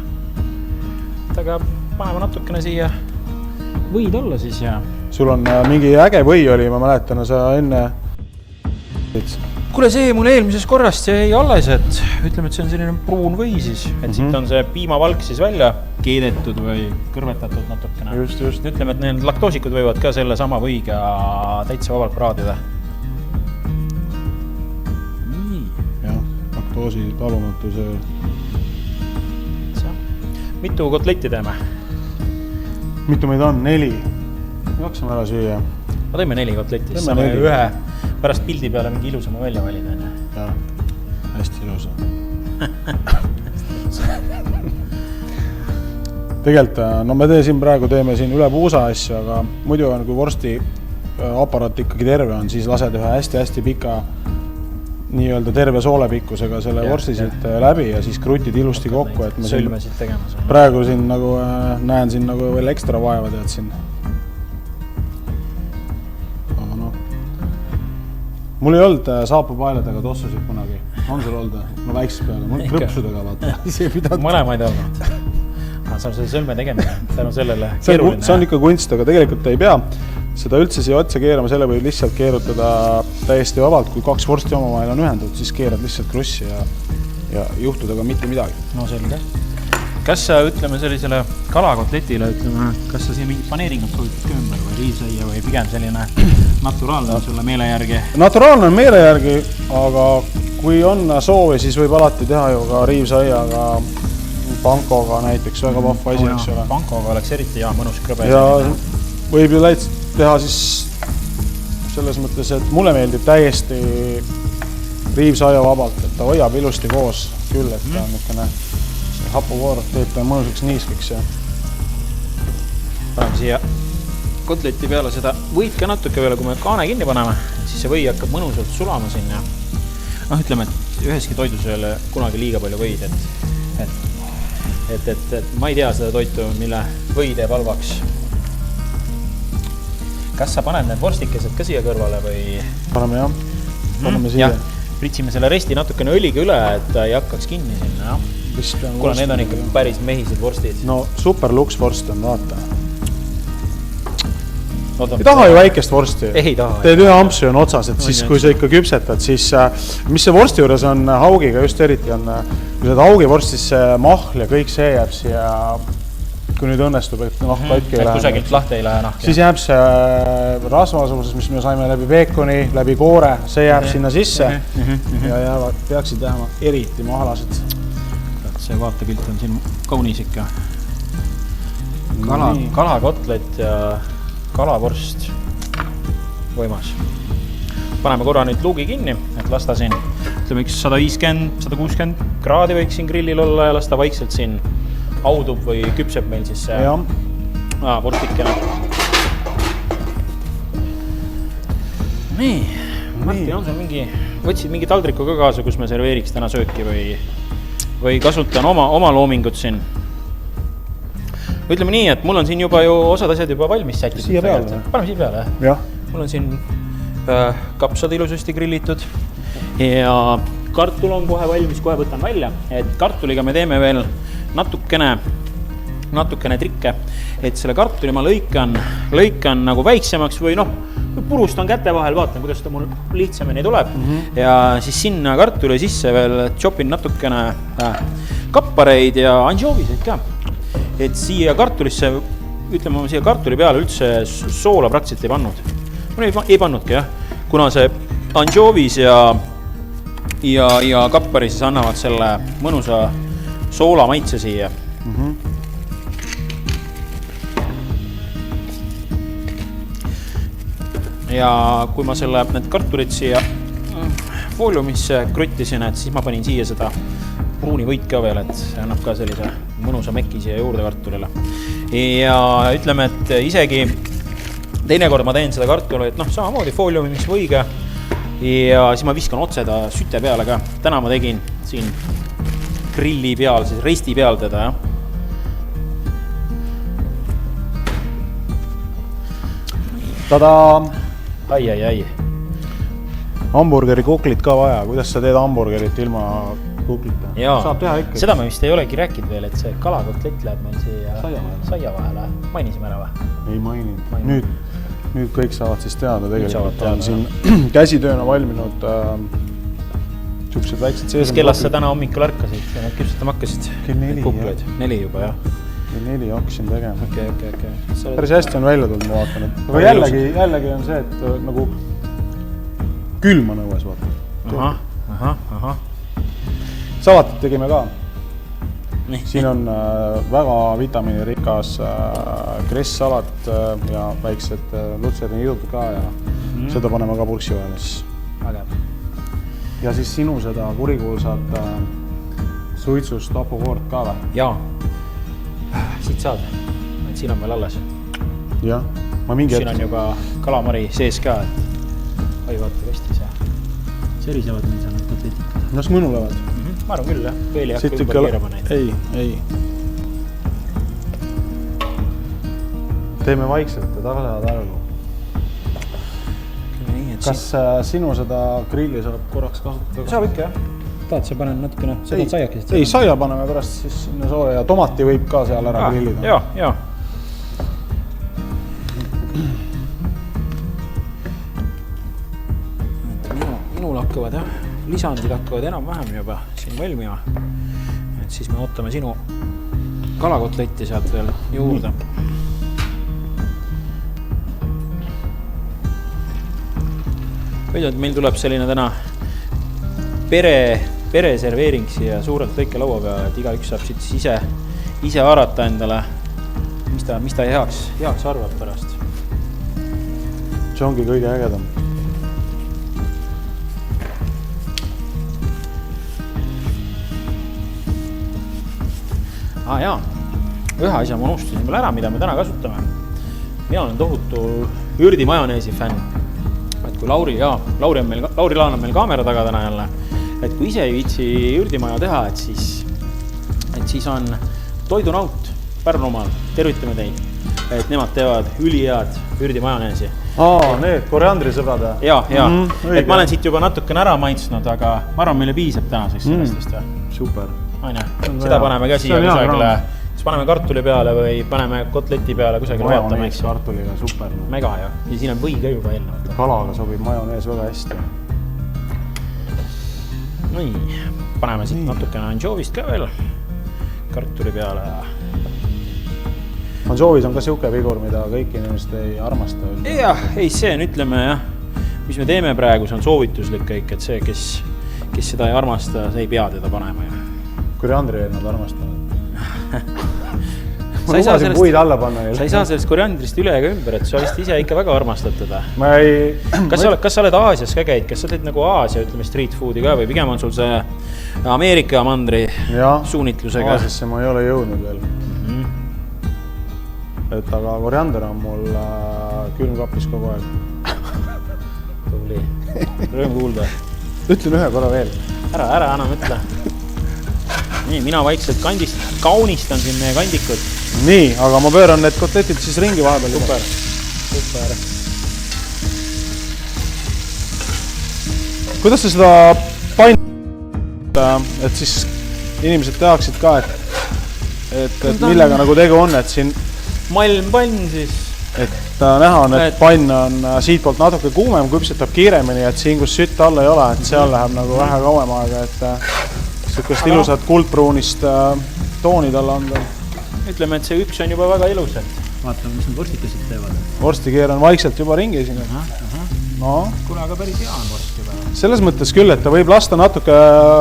Aga paneme natukene siia võid olla siis ja... Sul on mingi äge või oli, ma mäletan, sa enne... Kuule, see mul eelmises korrast jäi alles, et ütleme, et see on selline pruun või siis. Et siit on see piimavalk siis välja keedetud või kõrvetatud natukene. Just. Ütleme, et need laktoosikud võivad ka selle sama võiga täitsa vabalt praadida. Nii. Jah, laktoosi talumatuse... Mitu kotletti teeme? Mitu meid on? 4. Jaksame ära süüa. Ma teeme 4 kotletti, siis saame ühe pärast pildi peale mingi ilusama välja valida. Jah, hästi ilusa. Tegelikult, no me teeme siin üle puusa asju, aga muidu on, kui vorsti aparaat ikkagi terve on, siis lased ühe hästi pika nii-öelda terve soolepikkusega selle vorsti siit läbi ja siis krutid ilusti kokku, et me sõlmesid tegema. Praegu siin nagu näen siin nagu veel ekstra vaeva tead siin. Aga noh. Mul ei olnud saapapaeledega tossusid kunagi. On sul olnud? No väiksest peale. Mul krõpsudega vaata. Mõlemaid olnud. See on see sõlme tegemine. Tänu sellele keeruline. See on ikka kunst, aga tegelikult ei pea seda üldse siia otsa keerama, selle võid lihtsalt keerutada täiesti vabalt, kui 2 vorsti omavahel on ühendatud, siis keerad lihtsalt krussi ja juhtuda ka mitte midagi. No selge. Kas sa ütleme sellisele kalakotletile, ütleme, kas sa siia mingit paneeringut soovitad ka ümber või riivsaia või pigem selline naturaalne on sulle meele järgi? Naturaalne on meele järgi, aga kui on soovi, siis võib alati teha ju ka riivsaiaga, pankoga näiteks, väga vahva asi, eks ole. Pankoga oleks eriti mõnus krõbe. Ja võib ju teha siis selles mõttes, et mulle meeldib täiesti riivsaia vabalt, et ta hoiab ilusti koos küll, et ta on niisugune hapukoor, teeb ta mõnusaks niiskiks. Paneme siia kotleti peale seda võid ka natuke peale, kui me kaane kinni paneme, siis see või hakkab mõnusalt sulama sinna. Noh, ütleme, et üheski toidus ei ole kunagi liiga palju võid, et ma ei tea seda toitu, mille või teeb halvaks. Kas sa paned need vorstikesed ka siia kõrvale või? Paneme jah, paneme siia. Pritsime selle resti natukene õliga üle, et ta ei hakkaks kinni sinna. Kuna need on ikka päris mehised vorstid. No super luks vorst on, vaata. Ei taha ju väikest vorsti. Ei taha. Teed ühe ampsu on otsas, et siis kui sa ikka küpsetad, siis mis see vorsti juures on haugiga just eriti on, kui sa haugi vorst, siis see mahl ja kõik see jääb siia, kui nüüd õnnestub, et nahk katki ei lähe. Kusagilt lahti ei lähe nahk. Siis jääb see rasvasuuses, mis me saime läbi peekoni, läbi koore, see jääb sinna sisse ja peaksid jääma eriti mahlased. See vaatepilt on siin kaunis ikka. Kalakotlet ja kalavorst. Võimas. Paneme korra nüüd luugi kinni, et lasta siin, ütleme üks 150-160 kraadi võiks siin grillil olla ja lasta vaikselt siin audub või küpseb meil siis see vorstikene. Nii, Martin, on sul võtsid mingi taldriku ka kaasa, kus me serveeriks täna sööki või kasutan oma loomingut siin? Ütleme nii, et mul on siin juba ju osad asjad juba valmis sätitud. Siia peale? Paneme siia peale, jah? Mul on siin kapsad ilusasti grillitud ja kartul on kohe valmis, kohe võtan välja, et kartuliga me teeme veel natukene trikke, et selle kartuli ma lõikan nagu väiksemaks või noh, purustan käte vahel, vaatan, kuidas ta mul lihtsamini tuleb ja siis sinna kartuli sisse veel chopin natukene kappareid ja anšooviseid ka. Et siia kartulisse, ütleme siia kartuli peale üldse soola praktiliselt ei pannud. Ma ei pannudki, jah, kuna see anšoovis ja kappari siis annavad selle mõnusa soola maitse siia. ja kui ma need kartulid siia fooliumisse kruttisin, et siis ma panin siia seda pruunivõit ka veel, et see annab ka sellise mõnusa meki siia juurde kartulile. Ja ütleme, et isegi teinekord ma teen seda kartulit, samamoodi fooliumis võiga ja siis ma viskan otse ta süte peale ka. Täna ma tegin siin grilli peal, siis resti peal teda, jah. Tada! Ai. Hamburgeri kuklit ka vaja. Kuidas sa teed hamburgerit ilma kuklita? Saab teha ikka. Seda me vist ei olegi rääkinud veel, et see kalakotlett läheb meil siia saia vahele. Mainisime ära või? Ei maininud. Nüüd kõik saavad siis teada. Tegelikult on siin käsitööna valminud siuksed väiksed seesam. Mis kellast sa täna hommikul ärkasid ja nad küpsetama hakkasid? Kell 4. 4 juba, jah. Kell 4 hakkasin tegema. Okay. Päris hästi on välja tulnud, ma vaatan. Aga jällegi on see, et nagu külma nõues, vaata. Aha. Salatit tegime ka. Siin on väga vitamiinirikas kresssalat ja väiksed lutserinidud ka ja seda paneme ka purksi vahele siis. Ja siis sinu seda kurikuulsat suitsust hapukoort ka või? Jaa. Siit saad. Et siin on veel alles. Jah. Siin on juba kalamari sees ka, et oi, vaata vestis ja serisevad meil seal need kotletid. Nas mõnulevad? Ma arvan küll, jah. Veel ei hakka ümber keerama neid. Ei. Teeme vaikselt ja tagalevad arvu. Kas sinu seda grilli saab korraks kasutada? Saab ikka, jah. Tahad, sa panen natukene, sa tahad saiakesed? Ei, saia paneme pärast siis sinna sooja ja tomati võib ka seal ära grillida. Jaa. Minul hakkavad, jah, lisandid hakkavad enam-vähem juba siin valmima. Et siis me ootame sinu kalakotletti sealt veel juurde. Võidad, meil tuleb selline täna pere serveering siia suurelt lõikelaua peale, et igaüks saab siit ise arata endale, mis ta heaks arvab pärast. See ongi kõige ägedam. Jaa, ühe asja ma unustasin veel ära, mida me täna kasutame. Mina olen tohutu ürdimajoneesi fänn. Et kui Lauri Laan on meil kaamera taga täna jälle, et kui ise ei viitsi ürdimaja teha, et siis on Toidunaut Pärnumaal, tervitame teid, et nemad teevad ülihead ürdimajoneesi. Need koriandrisõbrad. Jaa, et ma olen siit juba natukene ära maitsnud, aga ma arvan, meile piisab tänaseks sellest või? Super. Seda paneme ka siia kusagile, siis paneme kartuli peale või paneme kotleti peale kusagile vaatame. Majonees kartuliga, super. Mega, jah. Ja siin on või ka juba eelnevalt. Kalaga sobib majonees väga hästi. Nii, paneme siit natukene anjoovist ka veel kartuli peale. Anjoovis on ka siuke vigur, mida kõik inimesed ei armasta. Jah, ei see on, ütleme, mis me teeme praegu, see on soovituslik kõik, et see, kes seda ei armasta, see ei pea teda panema. Koriandri nad armastavad. Sa ei saa sellest koriandrist üle ega ümber, et sa vist ise ikka väga armastad teda. Kas sa oled Aasias ka käid? Kas sa teed nagu Aasia, ütleme, street foodi ka või pigem on sul see Ameerika mandri suunitlusega? Aasiasse ma ei ole jõudnud veel. Et aga koriander on mul külmkapis kogu aeg. Tubli. Rõõm kuulda. Ütlen ühe korra veel. Ära enam ütle. Nii, mina vaikselt kaunistan siin meie kandikud. Nii, aga ma pööran need kotletid siis ringi vahepeal. Super. Kuidas sa seda et siis inimesed tehaksid ka, et millega nagu tegu on, et siin malmpann siis. Et näha on, et pann on siit poolt natuke kuumem, küpsetab kiiremini, et siin kus sütt alla ei ole, et seal läheb nagu vähe kauem aega, et sükest ilusat kuldpruunist tooni talle anda. Ütleme, et see üks on juba väga ilus, et vaatame, mis need vorstikasid teevad. Vorsti keeran vaikselt juba ringi siin. Kuna aga päris hea on vorst juba. Selles mõttes küll, et ta võib lasta natuke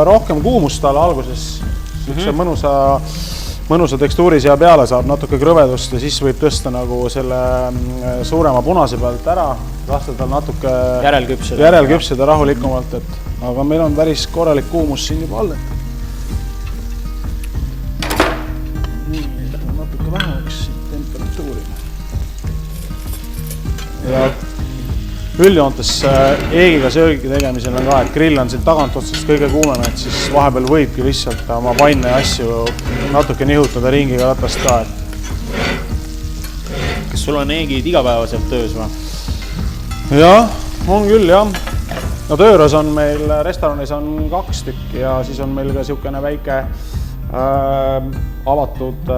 rohkem kuumust talle alguses. Mõnusa mõnusa tekstuuri siia peale, saab natuke krõvedust ja siis võib tõsta nagu selle suurema punase pealt ära, lasta tal natuke järelküpseda rahulikumalt, et aga meil on päris korralik kuumus siin juba all. Nii, natuke vähemaks temperatuuri. Ja üldjoontes eegiga söögi tegemisel on ka, et grill on siin tagant otsast kõige kuumem, et siis vahepeal võibki lihtsalt oma panne ja asju natuke nihutada ringiga ratast ka. Kas sul on eegid igapäevaselt töös või? Jah, on küll jah. No tööras on meil, restoranis on 2 tükki ja siis on meil ka siukene väike avatud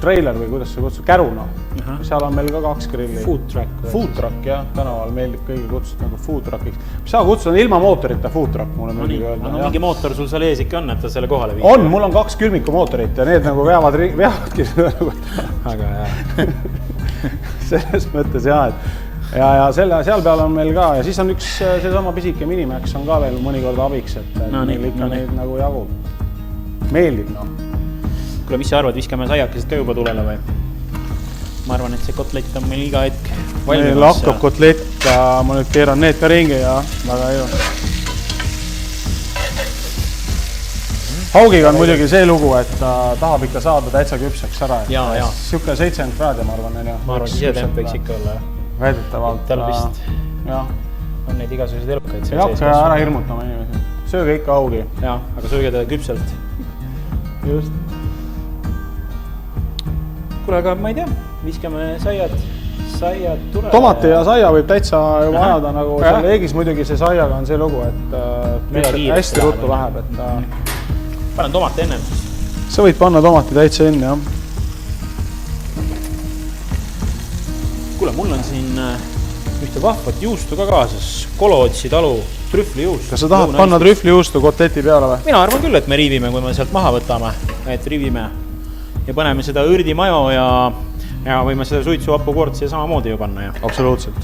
trailer või kuidas see kutsub, käruna. Seal on meil ka 2 grilli. Food truck. Food truck, jah. Tänaval meeldib kõige kutsuda nagu food truckiks. Mis sa kutsud, on ilma mootorita food truck, mulle meeldib öelda. No mingi mootor sul seal ees ikka on, et ta selle kohale viib. On, mul on 2 külmiku mootorit ja need nagu veavadki seda. Aga jah. Selles mõttes jah, et ja seal peal on meil ka ja siis on üks seesama pisike Minimax on ka veel mõnikord abiks, et meil ikka neid nagu jagub. Meeldib, noh. Kuule, mis sa arvad, viskame saiakesed ka juba tulele või? Ma arvan, et see kotlet on meil iga hetk valmimas. Meil hakkab kotlet ja ma nüüd keeran need ka ringi ja väga hea. Haugiga on muidugi see lugu, et ta tahab ikka saada täitsa küpseks ära. Siuke 70 kraadi, ma arvan. Ma arvan, sisetemp võiks ikka olla. Väidetavalt. Tal vist on neid igasuguseid elukaid. Ei hakka ära hirmutama inimesi. Sööge ikka haugi. Jaa, aga sööge ta küpselt. Just. Kuule, aga ma ei tea, viskame saiad tule. Tomati ja saia võib täitsa juba ajada nagu seal eegis muidugi see saiaga on see lugu, et hästi ruttu läheb, et panen tomati ennem siis. Sa võid panna tomati täitsa enne, jah. Kuule, mul on siin ühte vahvat juustu ka kaasas. Kolootsi talu trühvlijuust. Kas sa tahad panna trühvlijuustu kotleti peale või? Mina arvan küll, et me riivime, kui me sealt maha võtame, et riivime ja paneme seda õrdimajo ja võime seda suitsu hapukoort siia samamoodi ju panna. Ja. Absoluutselt.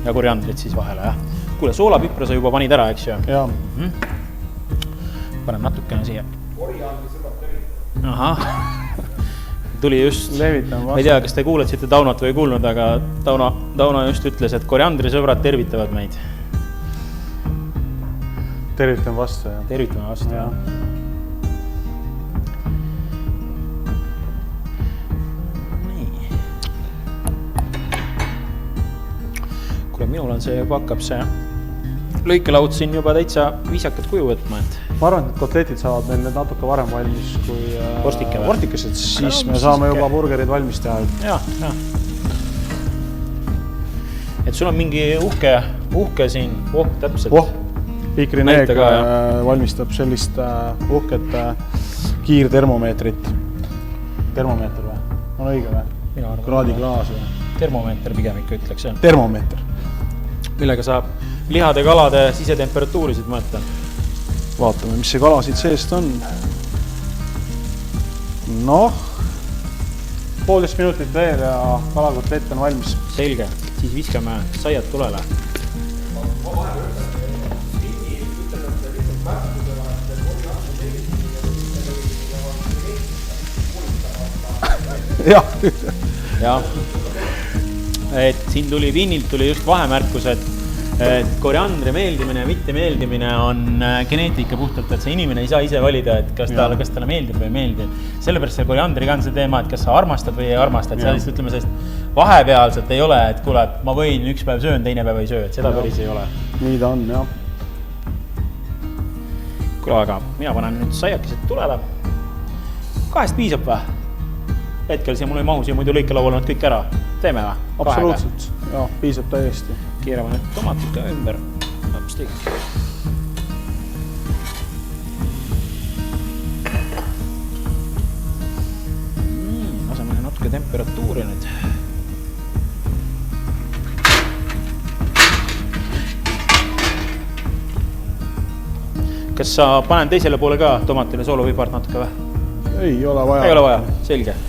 Ja koriandrit siis vahele, jah. Kuule, soolapipra sa juba panid ära, eks ju? Jaa. Panen natukene siia. Koriandri sõbrad tervitab. Ahah. Tuli just. Levitan vastu. Ma ei tea, kas te kuulatsite Taunot või ei kuulnud, aga Tauno just ütles, et koriandri sõbrad tervitavad meid. Tervitan vastu, jah. Tervitame vastu, jah. Kuule, minul on see juba hakkab see lõikelaud siin juba täitsa viisakat kuju võtma, et ma arvan, et kotletid saavad meil nüüd natuke varem valmis kui vorstikesed, siis me saame juba burgerid valmis teha. Jah. Et sul on mingi uhke siin, täpselt. Pikrineeg valmistab sellist uhket kiirtermomeetrit. Termomeeter või? On õige või? Kraadiklaas või? Termomeeter pigem ikka ütleks, jah. Termomeeter. Millega saab lihade kalade sisetemperatuurisid mõõta. Vaatame, mis see kalasid seest on. Noh, 1,5 minutit veel ja kalakotlet on valmis. Selge, siis viskame saiad tulele. Jah, et siin tuli Vinnilt tuli just vahemärkus, et koriandri meeldimine ja mitte meeldimine on geneetika puhtalt, et see inimene ei saa ise valida, et kas talle meeldib või ei meeldi. Sellepärast see koriandriga on see teema, et kas sa armastad või ei armasta, et sellist ütleme sellist vahepealselt ei ole, et kuule, ma võin üks päev söön, teine päev ei söö, et seda päris ei ole. Nii ta on, jah. Kuule, aga mina panen nüüd saiakesed tulele. 2 piisab või? Hetkel siia mul ei mahu, siia muidu lõikelaual nad kõik ära. Teeme või? Absoluutselt. Jah, piisab täiesti. Keerame nüüd tomatid ka ümber. Lapstik. Laseme natuke temperatuuri nüüd. Kas sa panen teisele poole ka tomatile soolu või part natuke või? Ei ole vaja. Ei ole vaja, selge.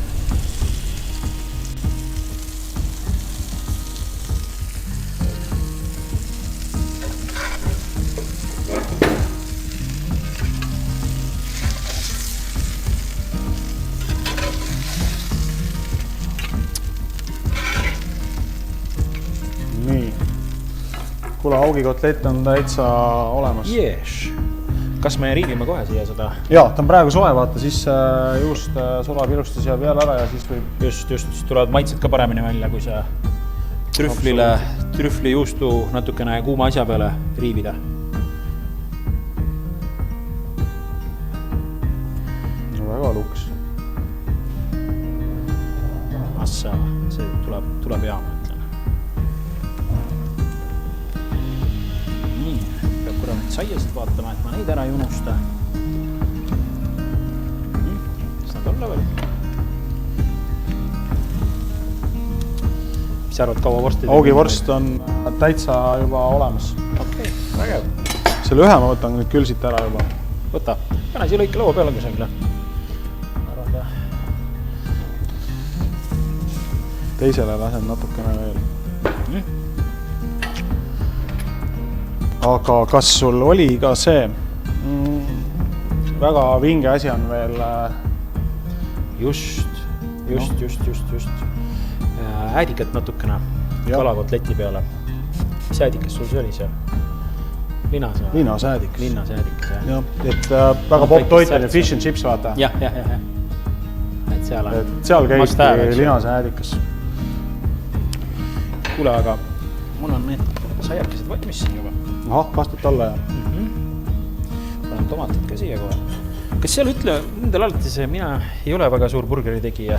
juba augikotlett on täitsa olemas. Yes. Kas me riivime kohe siia seda? Jaa, ta on praegu soe, vaata, siis juust sulab ilusti siia peale ära ja siis võib... Just, tulevad maitsed ka paremini välja, kui see trühvli juustu natukene kuuma asja peale riivida. Väga luks. Assa, see tuleb hea, ma ütlen. Nii, peab korra nüüd saiasid vaatama, et ma neid ära ei unusta. Mis nad olla veel? Mis arvad, kaua vorstid? Augivorst on täitsa juba olemas. Okei, vägev. Selle ühe ma võtan nüüd küll siit ära juba. Võta, pane siia lõike laua peale kusagile. Teisele lasen natukene veel. Aga kas sul oli ka see väga vinge asi on veel? Just. Äädikat natukene kalakotleti peale. Mis äädikas sul see oli seal? Linasäädikas. Linnasäädikas, jah. Et väga popp toit on ja fish and chips, vaata. Jah. Et seal on. Seal käib linasäädikas. Kuule, aga mul on need saiakesed valmis siin juba. Ahah, kastut alla ja. Panen tomatid ka siia kohe. Kas seal ütle, nendel alati see, mina ei ole väga suur burgeri tegija,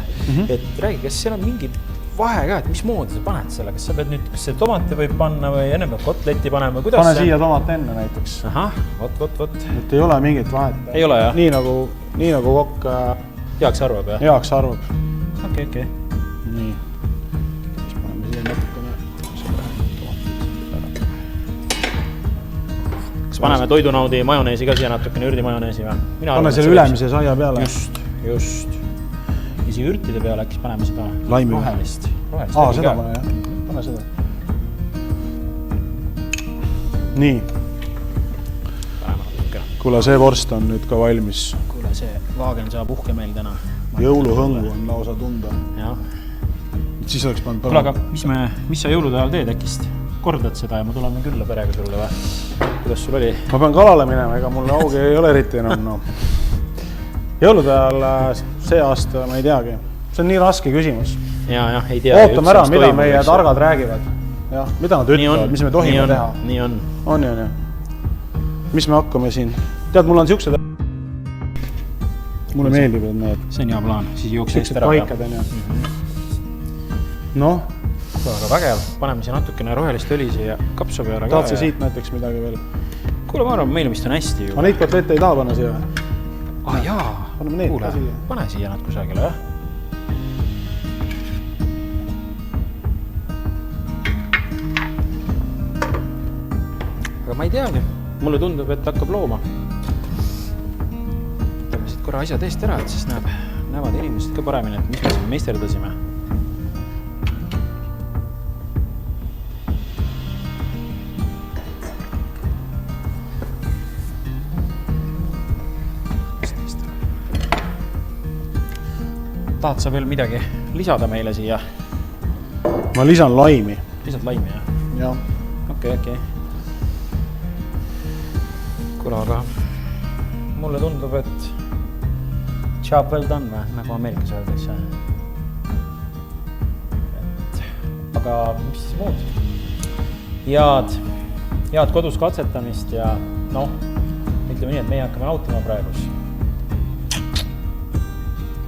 et räägi, kas seal on mingi vahe ka, et mis moodi sa paned selle? Kas sa pead nüüd, kas see tomate võib panna või enne peab kotleti panema? Pane siia tomat enne näiteks. Ahah, vot. Et ei ole mingit vahet. Ei ole, jah? Nii nagu kokk heaks arvab, jah? Heaks arvab. Okei. Nii. Siis paneme siia natukene kas paneme toidunaudi majoneesi ka siia natukene, ürdi majoneesi või? Pane selle ülemise saia peale. Just. Ja siia ürtide peale äkki paneme seda rohelist. Seda pane, jah. Pane seda. Nii. Kuule, see vorst on nüüd ka valmis. Kuule, see vaagen saab uhke meil täna. Jõuluhõngu on lausa tunda. Jah. Siis oleks pannud Kuule, aga mis sa jõulude ajal teed äkist? Kordad seda ja ma tuleme külla perega sulle või? Kuidas sul oli? Ma pean kalale minema, ega mul augi ei ole eriti enam. No. Jõulude ajal see aasta ma ei teagi. See on nii raske küsimus. Ja, ei tea. Ootame ära, mida meie targad räägivad. Ja, mida nad ütlevad, mis me tohime teha. Nii on. On. Mis me hakkame siin? Tead, mul on siuksed... Mulle meeldib, et need... See on hea plaan, siis jookse eest ära. Paikad on ja. Noh. Aga vägev, paneme siia natukene rohelist õli siia kapsa peale ka. Tahad sa siit näiteks midagi veel? Kuule, ma arvan, meil vist on hästi ju. Aga neid kotlette ei taha panna siia? Jaa. Paneme neid ka siia. Pane siia nad kusagile, jah? Aga ma ei teagi. Mulle tundub, et hakkab looma. Võtame siit korra asjad eest ära, et siis näevad inimesed ka paremini, et mis me siin meisterdasime. Tahad sa veel midagi lisada meile siia? Ma lisan laimi. Lisad laimi, jah? Jah. Okei. Kuule, aga mulle tundub, et job well done või, nagu Ameerikas öeldakse. Aga mis siis muud? Head kodus katsetamist ja ütleme nii, et meie hakkame nautima praegus.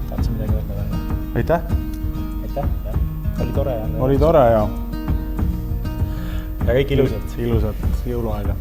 Tahad sa midagi öelda veel? Aitäh, jah. Oli tore. Oli tore, ja. Ja kõik ilusad. Ilusat jõuluaega.